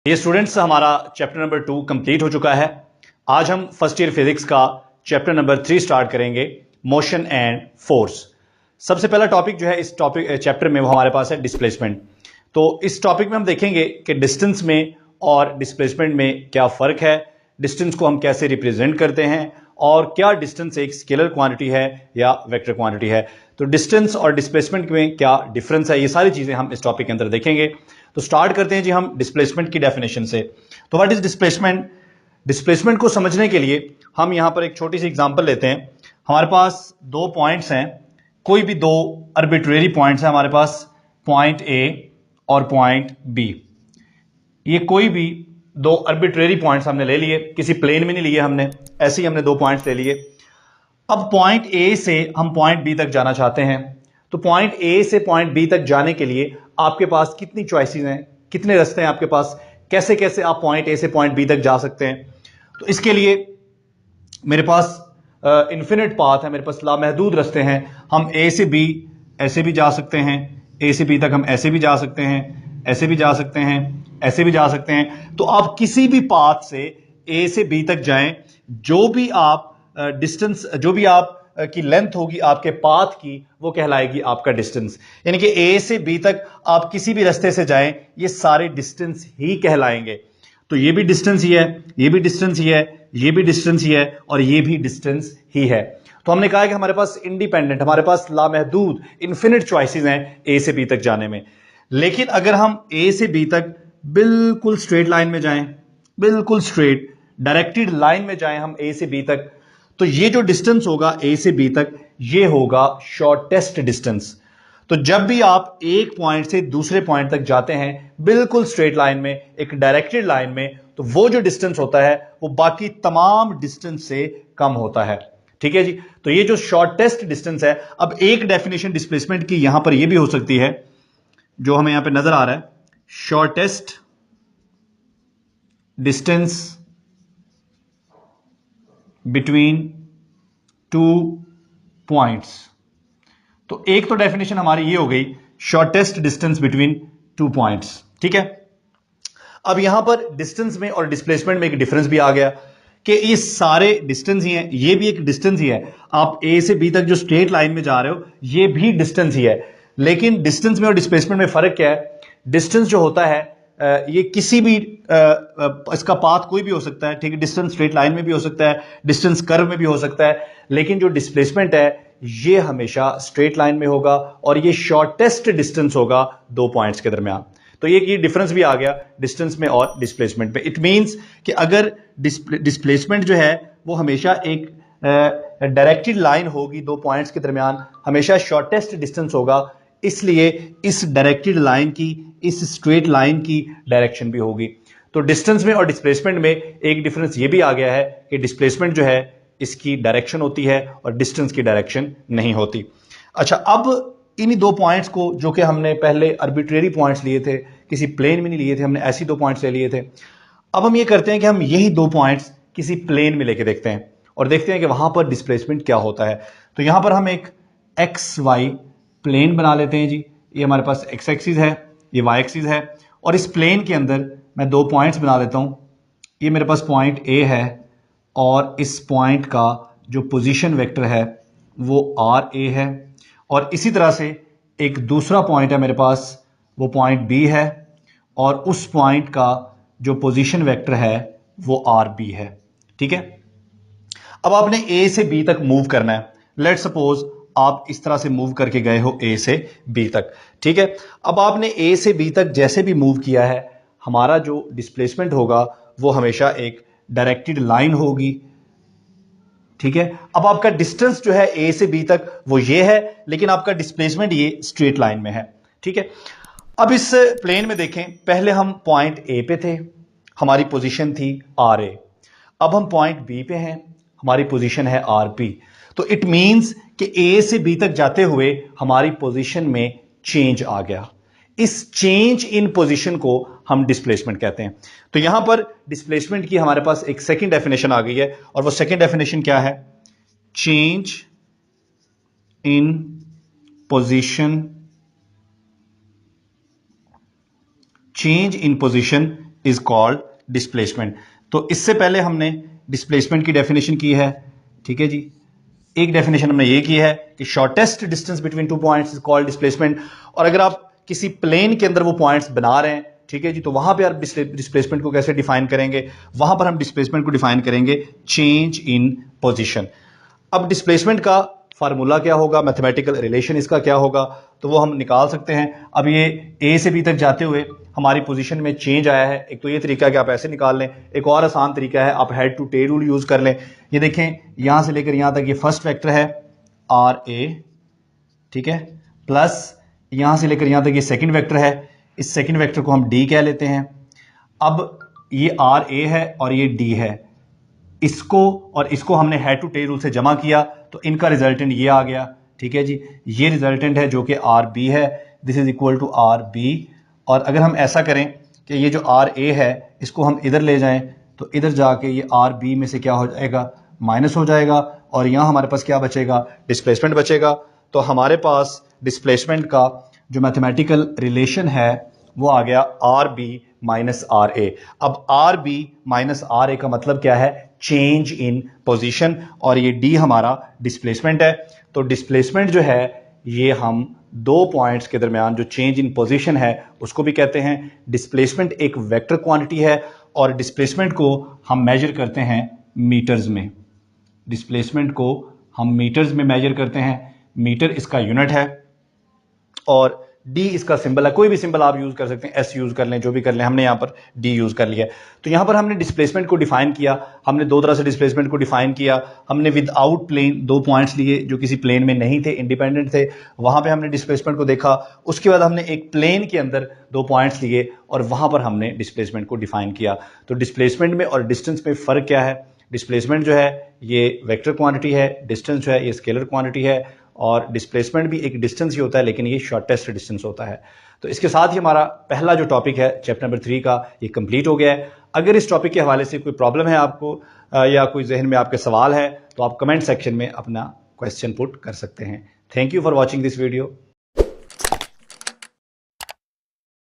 ये स्टूडेंट्स हमारा chapter number 2 complete हो चुका है। आज हम फर्स्ट ईयर फिजिक्स का चैप्टर नंबर 3 स्टार्ट करेंगे, मोशन एंड फोर्स। सबसे पहला टॉपिक जो है इस टॉपिक चैप्टर में वो हमारे पास है डिस्प्लेसमेंट। तो इस टॉपिक में हम देखेंगे कि डिस्टेंस में और डिस्प्लेसमेंट में क्या फर्क है, डिस्टेंस को हम कैसे रिप्रेजेंट करते हैं और क्या डिस्टेंस एक स्केलर क्वांटिटी है या वेक्टर क्वांटिटी है। तो डिस्टेंस और डिस्प्लेसमेंट में क्या डिफरेंस है, ये सारी चीजें हम इस टॉपिक के अंदर देखेंगे। तो स्टार्ट करते हैं जी हम डिस्प्लेसमेंट की डेफिनेशन से। तो व्हाट इज डिस्प्लेसमेंट? डिस्प्लेसमेंट को समझने के लिए हम यहां पर एक छोटी सी एग्जांपल लेते हैं। हमारे पास दो पॉइंट्स हैं, कोई भी दो आर्बिट्रेरी पॉइंट्स हैं हमारे पास, पॉइंट ए और पॉइंट बी। ये कोई भी दो आर्बिट्रेरी पॉइंट्स हमने ले लिए, किसी प्लेन में नहीं लिए हमने, ऐसे ही हमने दो पॉइंट्स ले लिए। अब पॉइंट ए से हम पॉइंट बी तक जाना चाहते हैं। तो पॉइंट ए से पॉइंट बी तक जाने के लिए आपके पास कितनी चॉइसेस हैं, कितने रास्ते हैं आपके पास, कैसे कैसे आप पॉइंट ए से पॉइंट बी तक जा सकते हैं। तो इसके लिए मेरे पास इन्फिनिट पाथ है, मेरे पास लामहदूद रास्ते हैं। हम ए से बी ऐसे भी जा सकते हैं, ए से बी तक हम ऐसे भी जा सकते हैं, ऐसे भी जा सकते हैं, ऐसे भी जा सकते हैं। तो आप किसी भी पाथ से ए से बी तक जाएं, जो भी आप डिस्टेंस, जो भी आप की लेंथ होगी आपके पाथ की, वो कहलाएगी आपका डिस्टेंस। यानी कि ए से बी तक आप किसी भी रास्ते से जाएं, ये सारे डिस्टेंस ही कहलाएंगे। तो ये भी डिस्टेंस ही है, ये भी डिस्टेंस ही है, ये भी डिस्टेंस ही है और ये भी डिस्टेंस ही है। तो हमने कहा कि हमारे पास इंडिपेंडेंट, हमारे पास लामहदूद इन्फिनिट चॉइसेस हैं ए से बी तक जाने में। लेकिन अगर हम ए से बी तक बिल्कुल स्ट्रेट लाइन में जाएं, बिल्कुल स्ट्रेट डायरेक्टेड लाइन में जाएं हम ए से बी तक, तो ये जो डिस्टेंस होगा ए से बी तक, ये होगा शॉर्टेस्ट डिस्टेंस। तो जब भी आप एक पॉइंट से दूसरे पॉइंट तक जाते हैं बिल्कुल स्ट्रेट लाइन में, एक डायरेक्टेड लाइन में, तो वो जो डिस्टेंस होता है वो बाकी तमाम डिस्टेंस से कम होता है। ठीक है जी। तो ये जो शॉर्टेस्ट डिस्टेंस है, अब एक डेफिनेशन डिस्प्लेसमेंट की यहां पर ये भी हो सकती है, जो हमें यहां पे नजर आ रहा है, shortest distance between two points. तो एक तो डेफिनेशन हमारी ये हो गई, shortest distance between two points. ठीक है। अब यहां पर डिस्टेंस में और डिस्प्लेसमेंट में एक डिफरेंस भी आ गया कि ये सारे डिस्टेंस ही हैं, ये भी एक डिस्टेंस ही है। आप ए से बी तक जो स्ट्रेट लाइन में जा रहे हो, ये भी डिस्टेंस ही है। लेकिन डिस्टेंस में और डिस्प्लेसमेंट में फर्क क्या है? डिस्टेंस जो होता है ये किसी भी इसका पाथ कोई भी हो सकता है, ठीक है। डिस्टेंस स्ट्रेट लाइन में भी हो सकता है, डिस्टेंस कर्व में भी हो सकता है। लेकिन जो डिस्प्लेसमेंट है ये हमेशा स्ट्रेट लाइन में होगा और ये शॉर्टेस्ट डिस्टेंस होगा दो पॉइंट्स के दरमियान। तो ये डिफरेंस भी आ गया डिस्टेंस में और डिस्प्लेसमेंट में। इट मींस कि अगर डिस्प्लेसमेंट जो है वो हमेशा एक डायरेक्टेड लाइन होगी दो पॉइंट्स के दरमियान, हमेशा शॉर्टेस्ट डिस्टेंस होगा, इसलिए इस डायरेक्टेड लाइन की, इस स्ट्रेट लाइन की डायरेक्शन भी होगी। तो डिस्टेंस में और डिस्प्लेसमेंट में एक डिफरेंस ये भी आ गया है कि डिस्प्लेसमेंट जो है इसकी डायरेक्शन होती है और डिस्टेंस की डायरेक्शन नहीं होती। अच्छा, अब इन्हीं दो पॉइंट्स को, जो कि हमने पहले आर्बिट्रेरी पॉइंट्स लिए थे, किसी प्लेन में नहीं लिए थे, हमने ऐसी दो पॉइंट्स ले लिए थे। अब हम ये करते हैं कि हम यही दो पॉइंट्स किसी प्लेन में लेके देखते हैं और देखते हैं कि वहां पर डिस्प्लेसमेंट क्या होता है। तो यहां पर हम एक एक्स वाई प्लेन बना लेते हैं जी। ये हमारे पास एक्स एक्सिस है, ये वाई एक्सिस है, और इस प्लेन के अंदर मैं दो पॉइंट्स बना लेता हूं। ये मेरे पास पॉइंट ए है और इस पॉइंट का जो पोजीशन वेक्टर है वो आर ए है, और इसी तरह से एक दूसरा पॉइंट है मेरे पास, वो पॉइंट बी है, और उस पॉइंट का जो पोजीशन वेक्टर है वो आर बी है। ठीक है। अब आपने ए से बी तक मूव करना है। लेट सपोज आप इस तरह से मूव करके गए हो ए से बी तक। ठीक है। अब आपने ए से बी तक जैसे भी मूव किया है, हमारा जो डिस्प्लेसमेंट होगा वो हमेशा एक डायरेक्टेड लाइन होगी। ठीक है। अब आपका डिस्टेंस जो है ए से बी तक वो ये है, लेकिन आपका डिस्प्लेसमेंट ये स्ट्रेट लाइन में है। ठीक है। अब इस प्लेन में देखें, पहले हम पॉइंट ए पे थे, हमारी पोजीशन थी आर ए। अब हम पॉइंट बी पे हैं, हमारी पोजीशन है आर बी। तो इट मींस कि ए से बी तक जाते हुए हमारी पोजीशन में चेंज आ गया। इस चेंज इन पोजीशन को हम डिस्प्लेसमेंट कहते हैं। तो यहां पर डिस्प्लेसमेंट की हमारे पास एक सेकंड डेफिनेशन आ गई है, और वो सेकंड डेफिनेशन क्या है? Change in position, change in position is called displacement. तो इससे पहले हमने डिस्प्लेसमेंट की डेफिनेशन की है, ठीक है जी। एक डेफिनेशन हमने ये की है कि shortest distance between two points is called displacement. और अगर आप किसी प्लेन के अंदर वो पॉइंट्स बना रहे हैं, ठीक है जी, तो वहां पे आप डिस्प्लेसमेंट को कैसे डिफाइन करेंगे? वहां पर हम डिस्प्लेसमेंट को डिफाइन करेंगे चेंज इन पोजीशन। अब डिस्प्लेसमेंट का फार्मूला क्या होगा, मैथमेटिकल रिलेशन इसका क्या होगा, तो वो हम निकाल सकते हैं। अब ये ए से बी तक जाते हुए हमारी पोजीशन में चेंज आया है। एक तो ये तरीका है कि आप ऐसे निकाल लें, एक और आसान तरीका है आप head to tail rule use कर लें। ये देखें, यहां से लेकर यहां तक ये फर्स्ट वेक्टर है आर ए, ठीक है, प्लस यहां से लेकर यहां तक ये सेकंड वेक्टर है, इस सेकंड वेक्टर को हम डी कह लेते हैं। अब ये आर ए है और ये डी है, इसको और इसको हमने हेड टू टेल रूल से जमा किया तो इनका रिजल्टेंट ये आ गया, ठीक है जी। ये रिजल्टेंट है जो कि आर बी है, this is equal to R B. और अगर हम ऐसा करें कि ये जो आर ए है इसको हम इधर ले जाएं तो इधर जाके ये आर बी में से क्या हो जाएगा, माइनस हो जाएगा, और यहां हमारे पास क्या बचेगा, डिस्प्लेसमेंट बचेगा। तो हमारे पास डिस्प्लेसमेंट का जो मैथमेटिकल रिलेशन है वो आ गया R B minus R A. अब R B minus R A का मतलब क्या है, चेंज इन पोजीशन, और ये डी हमारा डिस्प्लेसमेंट है। तो डिस्प्लेसमेंट जो है ये हम दो पॉइंट्स के दरमियान जो चेंज इन पोजीशन है उसको भी कहते हैं। डिस्प्लेसमेंट एक वेक्टर क्वांटिटी है और डिस्प्लेसमेंट को हम मेजर करते हैं मीटर्स में। डिस्प्लेसमेंट को हम मीटर्स में मेजर करते हैं, मीटर इसका यूनिट है और डी इसका सिंबल है। कोई भी सिंबल आप यूज कर सकते हैं, एस यूज कर लें, जो भी कर लें, हमने यहां पर डी यूज कर लिया। तो यहां पर हमने डिस्प्लेसमेंट को डिफाइन किया, हमने दो तरह से डिस्प्लेसमेंट को डिफाइन किया। हमने विदाउट प्लेन दो पॉइंट्स लिए जो किसी प्लेन में नहीं थे, इंडिपेंडेंट थे, वहां पे हमने डिस्प्लेसमेंट को देखा। उसके बाद हमने एक प्लेन के अंदर दो पॉइंट्स लिए और वहां पर हमने डिस्प्लेसमेंट को डिफाइन किया। तो डिस्प्लेसमेंट में और डिस्टेंस में फर्क क्या है? डिस्प्लेसमेंट जो है ये वेक्टर क्वांटिटी है, डिस्टेंस जो है ये स्केलर क्वांटिटी है, और डिस्प्लेसमेंट भी एक डिस्टेंस ही होता है लेकिन ये शॉर्टेस्ट डिस्टेंस होता है। तो इसके साथ ही हमारा पहला जो टॉपिक है चैप्टर नंबर 3 का ये कंप्लीट हो गया है। अगर इस टॉपिक के हवाले से कोई प्रॉब्लम है आपको या कोई जहन में आपके सवाल है तो आप कमेंट सेक्शन में अपना क्वेश्चन पुट कर सकते हैं। Thank you for watching this video.